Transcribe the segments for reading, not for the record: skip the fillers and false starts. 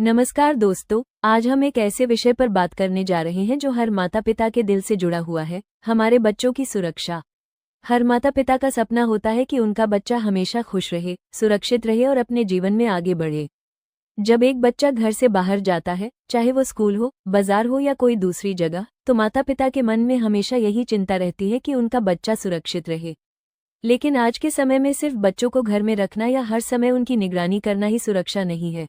नमस्कार दोस्तों, आज हम एक ऐसे विषय पर बात करने जा रहे हैं जो हर माता पिता के दिल से जुड़ा हुआ है, हमारे बच्चों की सुरक्षा। हर माता पिता का सपना होता है कि उनका बच्चा हमेशा खुश रहे, सुरक्षित रहे और अपने जीवन में आगे बढ़े। जब एक बच्चा घर से बाहर जाता है, चाहे वो स्कूल हो, बाजार हो या कोई दूसरी जगह, तो माता पिता के मन में हमेशा यही चिंता रहती है कि उनका बच्चा सुरक्षित रहे। लेकिन आज के समय में सिर्फ बच्चों को घर में रखना या हर समय उनकी निगरानी करना ही सुरक्षा नहीं है।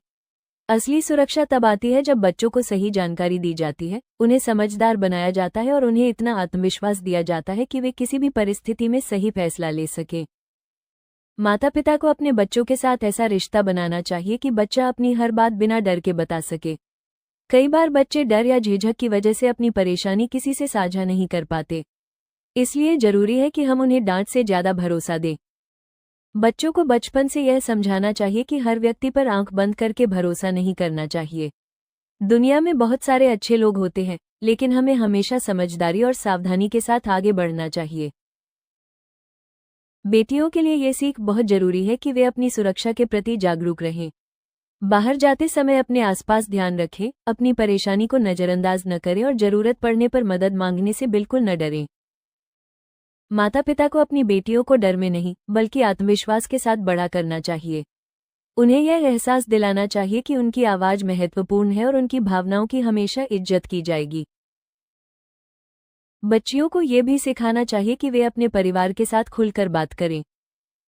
असली सुरक्षा तब आती है जब बच्चों को सही जानकारी दी जाती है, उन्हें समझदार बनाया जाता है और उन्हें इतना आत्मविश्वास दिया जाता है कि वे किसी भी परिस्थिति में सही फैसला ले सकें। माता पिता को अपने बच्चों के साथ ऐसा रिश्ता बनाना चाहिए कि बच्चा अपनी हर बात बिना डर के बता सके। कई बार बच्चे डर या झिझक की वजह से अपनी परेशानी किसी से साझा नहीं कर पाते। इसलिए जरूरी है कि हम उन्हें डांट से ज्यादा भरोसा दें। बच्चों को बचपन से यह समझाना चाहिए कि हर व्यक्ति पर आंख बंद करके भरोसा नहीं करना चाहिए। दुनिया में बहुत सारे अच्छे लोग होते हैं, लेकिन हमें हमेशा समझदारी और सावधानी के साथ आगे बढ़ना चाहिए। बेटियों के लिए ये सीख बहुत जरूरी है कि वे अपनी सुरक्षा के प्रति जागरूक रहें। बाहर जाते समय अपने आसपास ध्यान रखें, अपनी परेशानी को नजरअंदाज न करें और जरूरत पड़ने पर मदद मांगने से बिल्कुल न डरें। माता पिता को अपनी बेटियों को डर में नहीं, बल्कि आत्मविश्वास के साथ बड़ा करना चाहिए। उन्हें यह एहसास दिलाना चाहिए कि उनकी आवाज महत्वपूर्ण है और उनकी भावनाओं की हमेशा इज्जत की जाएगी। बच्चियों को ये भी सिखाना चाहिए कि वे अपने परिवार के साथ खुलकर बात करें।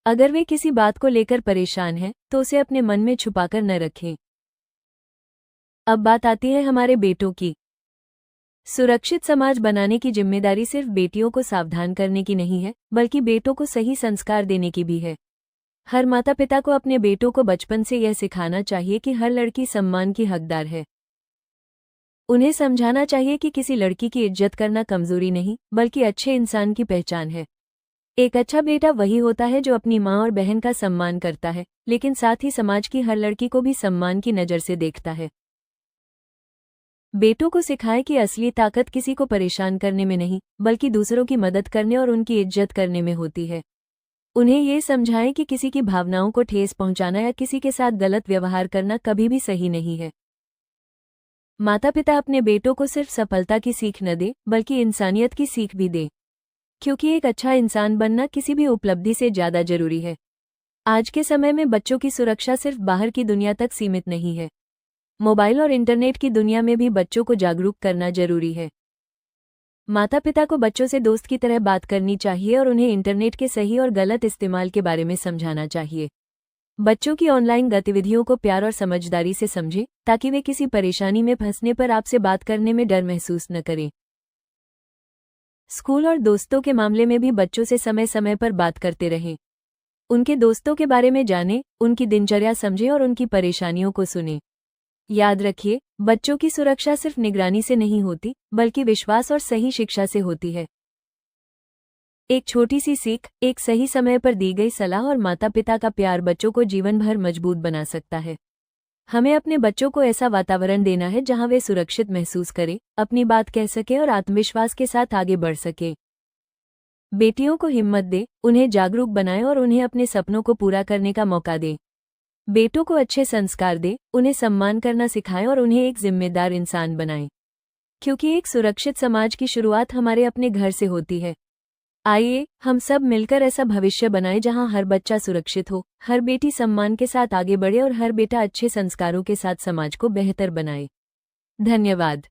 अगर वे किसी बात को लेकर परेशान हैं, तो उसे अपने मन में छुपाकर न रखें। अब बात आती है हमारे बेटों की। सुरक्षित समाज बनाने की जिम्मेदारी सिर्फ बेटियों को सावधान करने की नहीं है, बल्कि बेटों को सही संस्कार देने की भी है। हर माता पिता को अपने बेटों को बचपन से यह सिखाना चाहिए कि हर लड़की सम्मान की हकदार है। उन्हें समझाना चाहिए कि किसी लड़की की इज्जत करना कमजोरी नहीं, बल्कि अच्छे इंसान की पहचान है। एक अच्छा बेटा वही होता है जो अपनी माँ और बहन का सम्मान करता है, लेकिन साथ ही समाज की हर लड़की को भी सम्मान की नज़र से देखता है। बेटों को सिखाएं कि असली ताकत किसी को परेशान करने में नहीं, बल्कि दूसरों की मदद करने और उनकी इज्जत करने में होती है। उन्हें ये समझाएं कि किसी की भावनाओं को ठेस पहुंचाना या किसी के साथ गलत व्यवहार करना कभी भी सही नहीं है। माता पिता अपने बेटों को सिर्फ सफलता की सीख न दें, बल्कि इंसानियत की सीख भी दें, क्योंकि एक अच्छा इंसान बनना किसी भी उपलब्धि से ज्यादा जरूरी है। आज के समय में बच्चों की सुरक्षा सिर्फ बाहर की दुनिया तक सीमित नहीं है। मोबाइल और इंटरनेट की दुनिया में भी बच्चों को जागरूक करना जरूरी है। माता पिता को बच्चों से दोस्त की तरह बात करनी चाहिए और उन्हें इंटरनेट के सही और गलत इस्तेमाल के बारे में समझाना चाहिए। बच्चों की ऑनलाइन गतिविधियों को प्यार और समझदारी से समझें, ताकि वे किसी परेशानी में फंसने पर आपसे बात करने में डर महसूस न करें। स्कूल और दोस्तों के मामले में भी बच्चों से समय समय पर बात करते रहें। उनके दोस्तों के बारे में जानें, उनकी दिनचर्या समझें और उनकी परेशानियों को सुनें। याद रखिए, बच्चों की सुरक्षा सिर्फ निगरानी से नहीं होती, बल्कि विश्वास और सही शिक्षा से होती है। एक छोटी सी सीख, एक सही समय पर दी गई सलाह और माता पिता का प्यार बच्चों को जीवन भर मजबूत बना सकता है। हमें अपने बच्चों को ऐसा वातावरण देना है जहां वे सुरक्षित महसूस करें, अपनी बात कह सकें और आत्मविश्वास के साथ आगे बढ़ सकें। बेटियों को हिम्मत दें, उन्हें जागरूक बनाएं और उन्हें अपने सपनों को पूरा करने का मौका दें। बेटों को अच्छे संस्कार दें, उन्हें सम्मान करना सिखाएं और उन्हें एक जिम्मेदार इंसान बनाएं, क्योंकि एक सुरक्षित समाज की शुरुआत हमारे अपने घर से होती है। आइए हम सब मिलकर ऐसा भविष्य बनाएं जहां हर बच्चा सुरक्षित हो, हर बेटी सम्मान के साथ आगे बढ़े और हर बेटा अच्छे संस्कारों के साथ समाज को बेहतर बनाए। धन्यवाद।